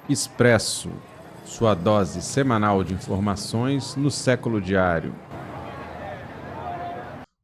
Expresso, sua dose semanal de informações no século diário.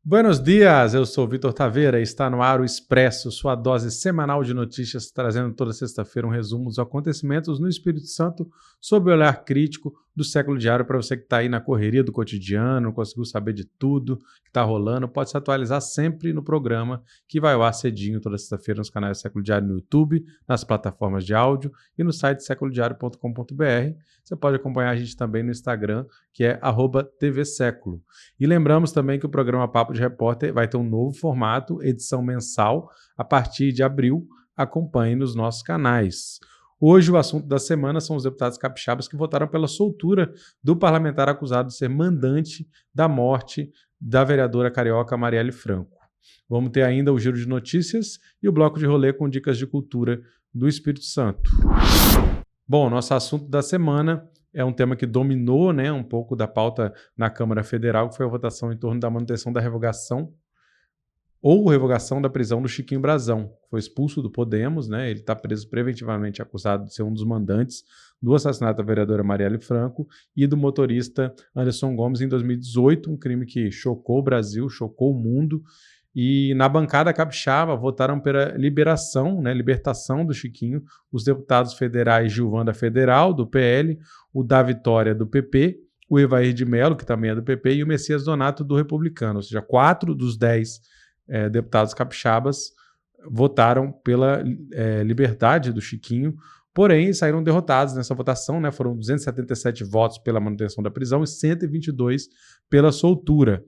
Buenos dias, eu sou Vitor Taveira e está no ar o Expresso, sua dose semanal de notícias, trazendo toda sexta-feira um resumo dos acontecimentos no Espírito Santo sob o olhar crítico do século diário para você que está aí na correria do cotidiano, conseguiu saber de tudo que está rolando, pode se atualizar sempre no programa que vai ao ar cedinho toda sexta-feira nos canais do Século Diário no YouTube, nas plataformas de áudio e no site seculodiario.com.br. Você pode acompanhar a gente também no Instagram, que é @tvséculo. E lembramos também que o programa Papo de Repórter vai ter um novo formato, edição mensal, a partir de abril. Acompanhe nos nossos canais. Hoje o assunto da semana são os deputados capixabas que votaram pela soltura do parlamentar acusado de ser mandante da morte da vereadora carioca Marielle Franco. Vamos ter ainda o giro de notícias e o bloco de rolê com dicas de cultura do Espírito Santo. Bom, nosso assunto da semana é um tema que dominou, um pouco da pauta na Câmara Federal, que foi a votação em torno da manutenção da revogação da prisão do Chiquinho Brazão, que foi expulso do Podemos, ele está preso preventivamente acusado de ser um dos mandantes do assassinato da vereadora Marielle Franco e do motorista Anderson Gomes em 2018, um crime que chocou o Brasil, chocou o mundo. E na bancada capixaba votaram pela libertação do Chiquinho, os deputados federais Gilvan da Federal, do PL, o da Vitória, do PP, o Evair de Mello, que também é do PP, e o Messias Donato, do Republicano. Ou seja, 4 dos 10 deputados capixabas votaram pela liberdade do Chiquinho, porém saíram derrotados nessa votação, foram 277 votos pela manutenção da prisão e 122 pela soltura.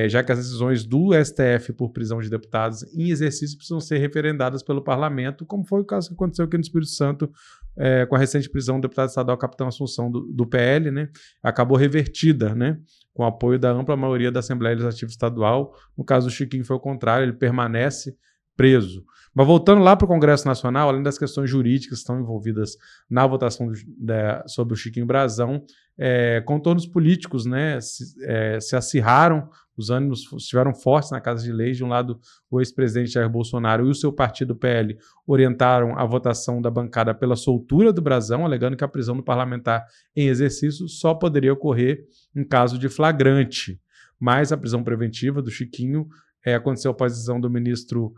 Já que as decisões do STF por prisão de deputados em exercício precisam ser referendadas pelo parlamento, como foi o caso que aconteceu aqui no Espírito Santo com a recente prisão do deputado estadual Capitão Assunção do PL, acabou revertida, com o apoio da ampla maioria da Assembleia Legislativa Estadual. No caso do Chiquinho foi o contrário, ele permanece preso. Mas voltando lá para o Congresso Nacional, além das questões jurídicas que estão envolvidas na votação sobre o Chiquinho Brazão, contornos políticos se acirraram, os ânimos estiveram fortes na Casa de Leis. De um lado, o ex-presidente Jair Bolsonaro e o seu partido PL orientaram a votação da bancada pela soltura do Brazão, alegando que a prisão do parlamentar em exercício só poderia ocorrer em caso de flagrante. Mas a prisão preventiva do Chiquinho aconteceu após a decisão do ministro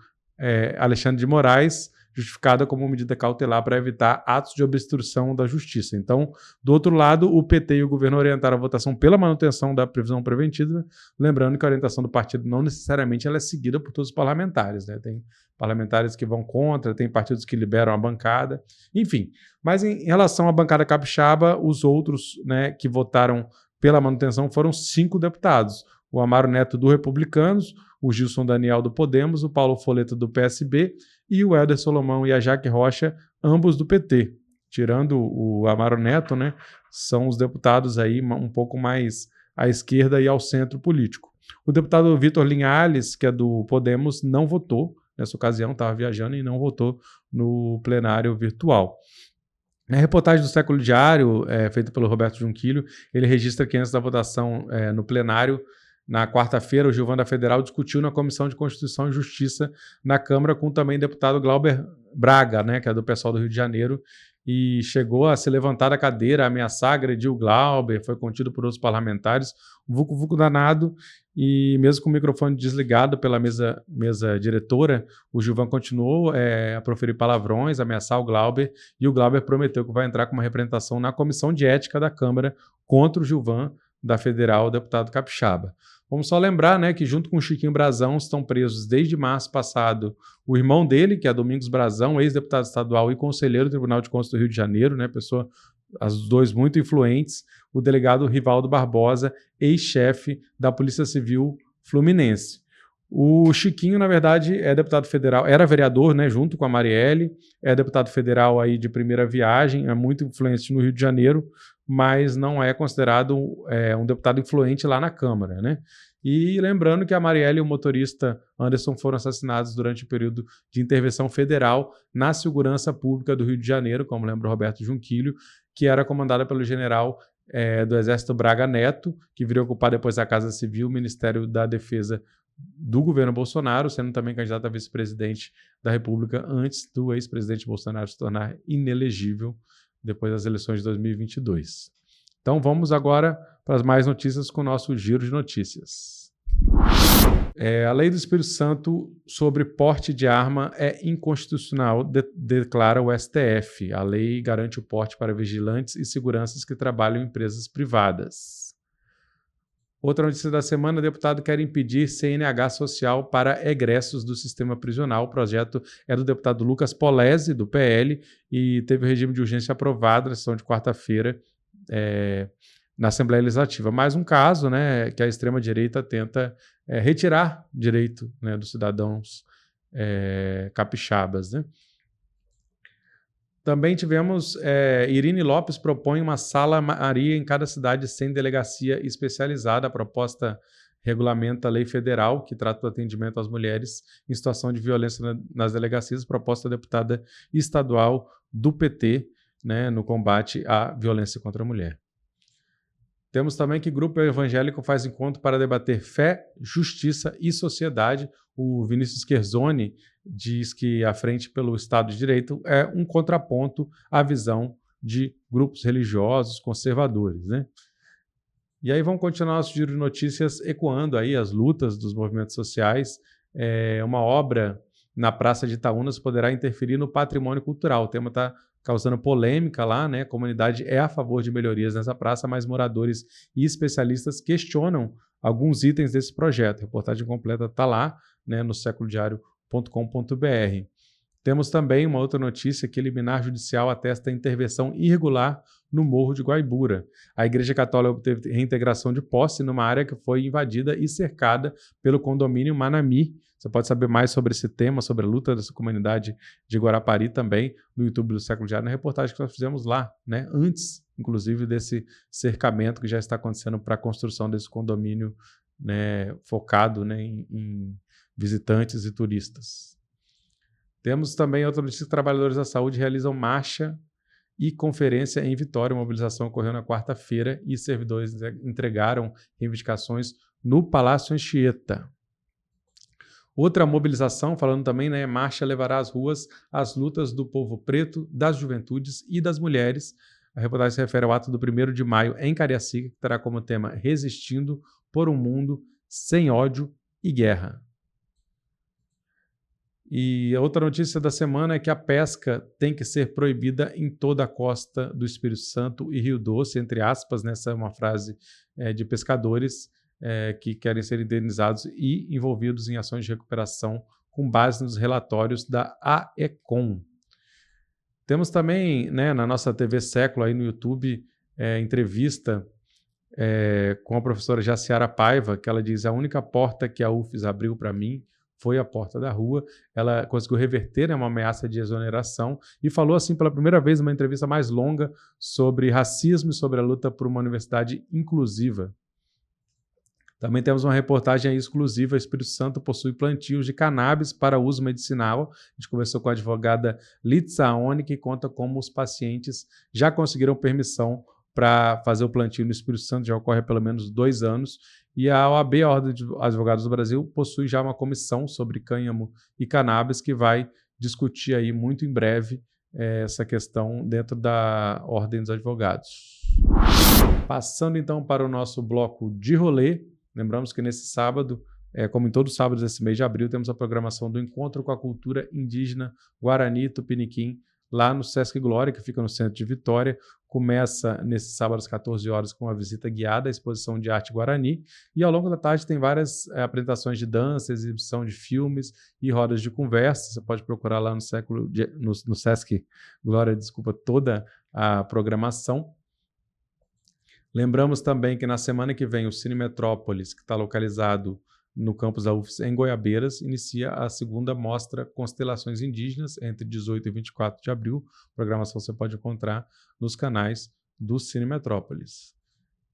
Alexandre de Moraes, justificada como medida cautelar para evitar atos de obstrução da justiça. Então, do outro lado, o PT e o governo orientaram a votação pela manutenção da prisão preventiva, lembrando que a orientação do partido não necessariamente ela é seguida por todos os parlamentares. Tem parlamentares que vão contra, tem partidos que liberam a bancada, enfim. Mas em relação à bancada capixaba, os outros que votaram pela manutenção foram 5 deputados. O Amaro Neto, do Republicanos, o Gilson Daniel, do Podemos, o Paulo Foleta, do PSB, e o Helder Solomão e a Jaque Rocha, ambos do PT. Tirando o Amaro Neto, são os deputados aí um pouco mais à esquerda e ao centro político. O deputado Vitor Linhares, que é do Podemos, não votou nessa ocasião, estava viajando e não votou no plenário virtual. Na reportagem do Século Diário, feita pelo Roberto Junquilho, ele registra que antes da votação no plenário, na quarta-feira, o Gilvan da Federal discutiu na Comissão de Constituição e Justiça na Câmara com também o deputado Glauber Braga, que é do pessoal do Rio de Janeiro, e chegou a se levantar da cadeira, ameaçar, agredir o Glauber, foi contido por outros parlamentares, um vucu-vucu danado, e mesmo com o microfone desligado pela mesa diretora, o Gilvan continuou a proferir palavrões, ameaçar o Glauber, e o Glauber prometeu que vai entrar com uma representação na Comissão de Ética da Câmara contra o Gilvan da Federal, o deputado capixaba. Vamos só lembrar que junto com o Chiquinho Brazão estão presos desde março passado o irmão dele, que é Domingos Brazão, ex-deputado estadual e conselheiro do Tribunal de Contas do Rio de Janeiro, os dois muito influentes, o delegado Rivaldo Barbosa, ex-chefe da Polícia Civil Fluminense. O Chiquinho, na verdade, é deputado federal, era vereador, junto com a Marielle, é deputado federal aí de primeira viagem, é muito influente no Rio de Janeiro, mas não é considerado um deputado influente lá na Câmara, E lembrando que a Marielle e o motorista Anderson foram assassinados durante o período de intervenção federal na segurança pública do Rio de Janeiro, como lembra o Roberto Junquilho, que era comandada pelo general do Exército Braga Neto, que viria ocupar depois a Casa Civil, o Ministério da Defesa do governo Bolsonaro, sendo também candidato a vice-presidente da República antes do ex-presidente Bolsonaro se tornar inelegível depois das eleições de 2022. Então vamos agora para as mais notícias com o nosso giro de notícias. A lei do Espírito Santo sobre porte de arma é inconstitucional, declara o STF. A lei garante o porte para vigilantes e seguranças que trabalham em empresas privadas. Outra notícia da semana: deputado quer impedir CNH social para egressos do sistema prisional. O projeto é do deputado Lucas Polese, do PL, e teve o regime de urgência aprovado na sessão de quarta-feira na Assembleia Legislativa. Mais um caso, né, que a extrema-direita tenta retirar direito, né, dos cidadãos capixabas, né? Também tivemos Irine Lopes propõe uma sala Maria em cada cidade sem delegacia especializada. A proposta regulamenta a lei federal que trata do atendimento às mulheres em situação de violência nas delegacias, proposta da deputada estadual do PT, né, no combate à violência contra a mulher. Temos também que grupo evangélico faz encontro para debater fé, justiça e sociedade. O Vinícius Scherzoni diz que a Frente pelo Estado de Direito é um contraponto à visão de grupos religiosos conservadores, né? E aí vamos continuar nosso giro de notícias ecoando aí as lutas dos movimentos sociais. Uma obra na Praça de Itaúnas poderá interferir no patrimônio cultural. O tema está causando polêmica lá, né? A comunidade é a favor de melhorias nessa praça, mas moradores e especialistas questionam alguns itens desse projeto. A reportagem completa está lá, né, no seculodiario.com.br. Temos também uma outra notícia que liminar judicial atesta intervenção irregular no Morro de Guaibura. A Igreja Católica obteve reintegração de posse numa área que foi invadida e cercada pelo condomínio Manami. Você pode saber mais sobre esse tema, sobre a luta dessa comunidade de Guarapari também no YouTube do Século Diário, na reportagem que nós fizemos lá, né? Antes, inclusive, desse cercamento que já está acontecendo para a construção desse condomínio, né, focado, né, em visitantes e turistas. Temos também outra notícia: trabalhadores da saúde realizam marcha e conferência em Vitória. A mobilização ocorreu na quarta-feira e servidores entregaram reivindicações no Palácio Anchieta. Outra mobilização, falando também, né, marcha levará às ruas as lutas do povo preto, das juventudes e das mulheres. A reportagem se refere ao ato do 1º de maio em Cariacica, que terá como tema Resistindo por um Mundo Sem Ódio e Guerra. E a outra notícia da semana é que a pesca tem que ser proibida em toda a costa do Espírito Santo e Rio Doce, entre aspas, né? Essa é uma frase de pescadores que querem ser indenizados e envolvidos em ações de recuperação com base nos relatórios da AECOM. Temos também, né, na nossa TV Século, aí no YouTube, entrevista com a professora Jaciara Paiva, que ela diz: a única porta que a UFES abriu para mim foi a porta da rua. Ela conseguiu reverter, né, uma ameaça de exoneração e falou assim pela primeira vez numa entrevista mais longa sobre racismo e sobre a luta por uma universidade inclusiva. Também temos uma reportagem aí exclusiva: o Espírito Santo possui plantios de cannabis para uso medicinal. A gente conversou com a advogada Litza Aoni, que conta como os pacientes já conseguiram permissão para fazer o plantio no Espírito Santo, já ocorre há pelo menos 2 anos. E a OAB, a Ordem de Advogados do Brasil, possui já uma comissão sobre cânhamo e cannabis que vai discutir aí muito em breve essa questão dentro da Ordem dos Advogados. Passando então para o nosso bloco de rolê, lembramos que nesse sábado, como em todos os sábados desse mês de abril, temos a programação do Encontro com a Cultura Indígena Guarani Tupiniquim, lá no Sesc Glória, que fica no centro de Vitória. Começa nesse sábado às 14 horas com uma visita guiada à exposição de arte Guarani, e ao longo da tarde tem várias apresentações de dança, exibição de filmes e rodas de conversa. Você pode procurar lá no Sesc Glória, toda a programação. Lembramos também que na semana que vem o Cine Metrópolis, que está localizado no campus da UFES em Goiabeiras, inicia a segunda mostra Constelações Indígenas, entre 18 e 24 de abril. A programação você pode encontrar nos canais do Cine Metrópolis.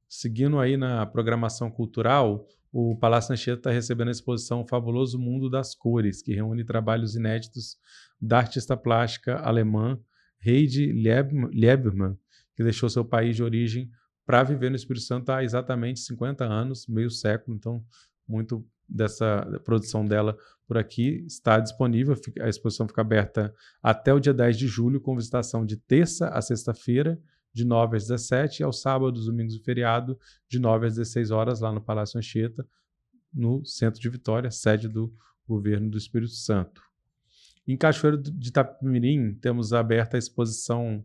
Seguindo aí na programação cultural, o Palácio Anchieta está recebendo a exposição Fabuloso Mundo das Cores, que reúne trabalhos inéditos da artista plástica alemã Heidi Liebmann, que deixou seu país de origem para viver no Espírito Santo há exatamente 50 anos, meio século. Então, muito dessa produção dela por aqui está disponível. A exposição fica aberta até o dia 10 de julho, com visitação de terça a sexta-feira, de 9 às 17, e aos sábados, domingos e feriado, de 9 às 16 horas, lá no Palácio Anchieta, no centro de Vitória, sede do governo do Espírito Santo. Em Cachoeiro de Itapemirim, temos aberta a exposição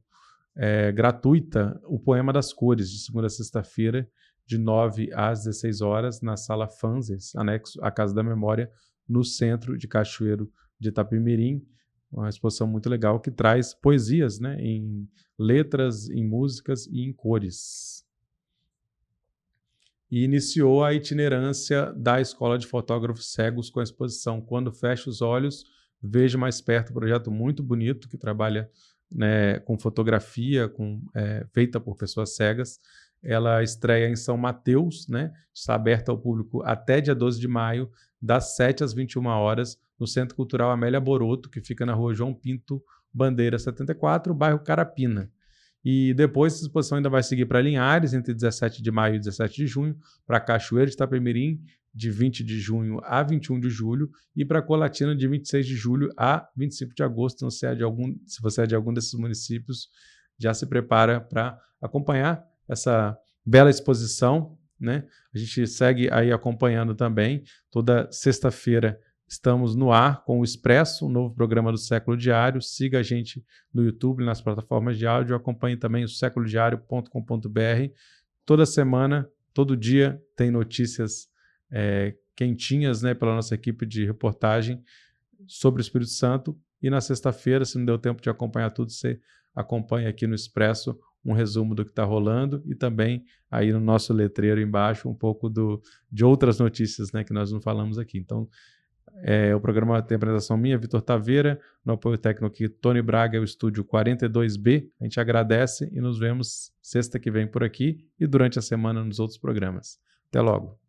gratuita, o Poema das Cores, de segunda a sexta-feira, de 9 às 16 horas, na Sala Fanzes, anexo à Casa da Memória, no centro de Cachoeiro de Itapemirim. Uma exposição muito legal que traz poesias, né, em letras, em músicas e em cores. E iniciou a itinerância da Escola de Fotógrafos Cegos com a exposição Quando Fecho os Olhos, Vejo Mais Perto, um projeto muito bonito que trabalha, né, com fotografia, feita por pessoas cegas. Ela estreia em São Mateus, né, está aberta ao público até dia 12 de maio, das 7 às 21 horas, no Centro Cultural Amélia Boroto, que fica na rua João Pinto Bandeira 74, bairro Carapina. E depois essa exposição ainda vai seguir para Linhares, entre 17 de maio e 17 de junho, para Cachoeiro de Itapemirim, de 20 de junho a 21 de julho, e para Colatina, de 26 de julho a 25 de agosto. Então, se você é de algum desses municípios, já se prepara para acompanhar essa bela exposição, né? A gente segue aí acompanhando também. Toda sexta-feira estamos no ar com o Expresso, um novo programa do Século Diário. Siga a gente no YouTube, nas plataformas de áudio. Acompanhe também o seculodiario.com.br. Toda semana, todo dia, tem notícias quentinhas, né, pela nossa equipe de reportagem sobre o Espírito Santo. E na sexta-feira, se não deu tempo de acompanhar tudo, você acompanha aqui no Expresso um resumo do que está rolando, e também aí no nosso letreiro embaixo um pouco de outras notícias, né, que nós não falamos aqui. Então, o programa tem a apresentação minha, Vitor Taveira, no apoio técnico aqui, Tony Braga, o estúdio 42B. A gente agradece e nos vemos sexta que vem por aqui e durante a semana nos outros programas. Até logo.